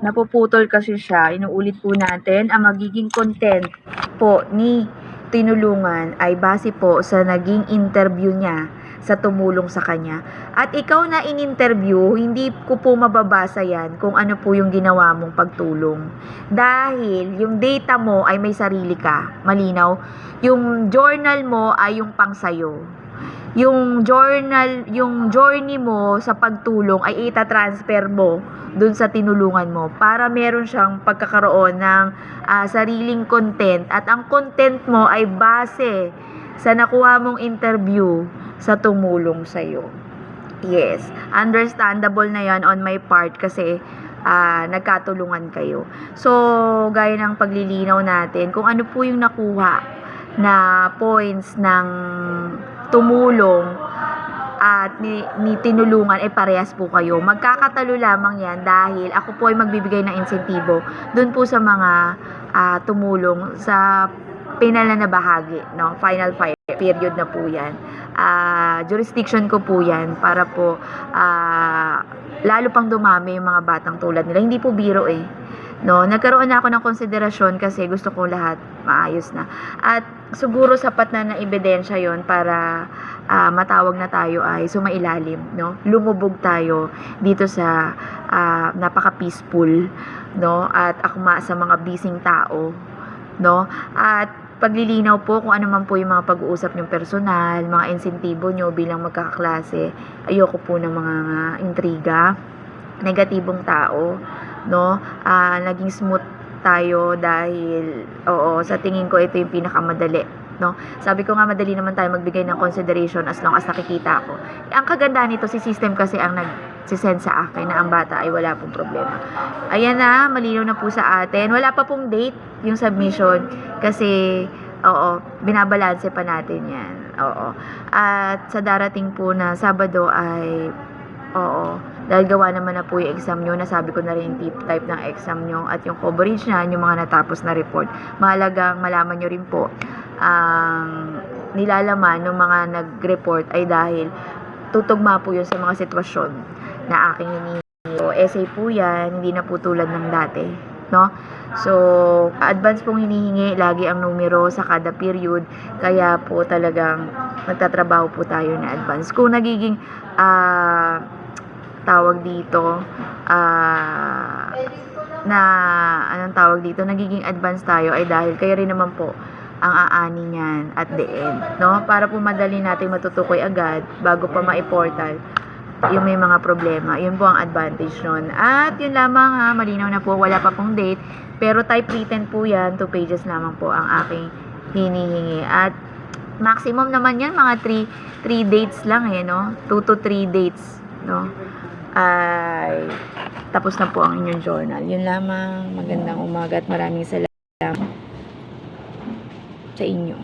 napuputol kasi siya. Inuulit po natin, ang magiging content po ni tinulungan ay base po sa naging interview niya sa tumulong sa kanya. At ikaw na in-interview, hindi ko po mababasa yan kung ano po yung ginawa mong pagtulong. Dahil yung data mo ay may sarili ka. Malinaw? Yung journal mo ay yung pangsayo. Yung journey mo sa pagtulong ay ita-transfer mo dun sa tinulungan mo para meron siyang pagkakaroon ng sariling content, at ang content mo ay base sa nakuha mong interview sa tumulong sa'yo. Yes, understandable na yan on my part kasi nagkatulungan kayo. So, gaya ng paglilinaw natin, kung ano po yung nakuha na points ng tumulong at ni tinulungan ay parehas po kayo. Magkakatalo lamang yan dahil ako po ay magbibigay ng insentibo dun po sa mga tumulong sa pinala na bahagi, no? Final period na po yan. Jurisdiction ko po yan para po lalo pang dumami yung mga batang tulad nila. Hindi po biro no? Nagkaroon na ako ng konsiderasyon kasi gusto ko lahat maayos na. At siguro sapat na ebidensya yon para matawag na tayo ay sumailalim, no? Lumubog tayo dito sa napaka-peaceful, no? At akma sa mga bising tao, no? At paglilinaw po kung ano man po yung mga pag-uusap nyong personal, mga insentibo nyo bilang magkakaklase. Ayoko po ng mga intriga, negatibong tao, no? Naging smooth tayo dahil sa tingin ko ito yung pinakamadali, no? Sabi ko nga madali naman tayo magbigay ng consideration as long as nakikita ko. Ang kagandaan nito, si system kasi ang nagsisend sa akin na ang bata ay wala pong problema. Ayan na, malinaw na po sa atin. Wala pa pong date yung submission kasi binabalanse pa natin yan. At sa darating po na Sabado ay dahil gawa naman na po yung exam nyo, nasabi ko na rin yung type ng exam nyo at yung coverage na, yung mga natapos na report. Mahalagang malaman nyo rin po ang nilalaman ng mga nag-report ay dahil tutugma po yun sa mga sitwasyon na aking hinihingi. So, essay po yan, hindi na po tulad ng dati, no? So, advance pong hinihingi lagi ang numero sa kada period, kaya po talagang nagtatrabaho po tayo na advance. Kung nagiging nagiging advance tayo ay dahil kayo rin naman po ang aani niyan at the end, no? Para po madali natin matutukoy agad bago pa ma-portal yung may mga problema. Yun po ang advantage nun. At yun lamang malinaw na po, wala pa pong date, pero type written po yan, 2 pages lamang po ang aking hinihingi. At maximum naman yan, mga 3 dates lang no? 2 to 3 dates, no? Ay tapos na po ang inyong journal. Yun lamang, magandang umaga at maraming salamat sa inyo.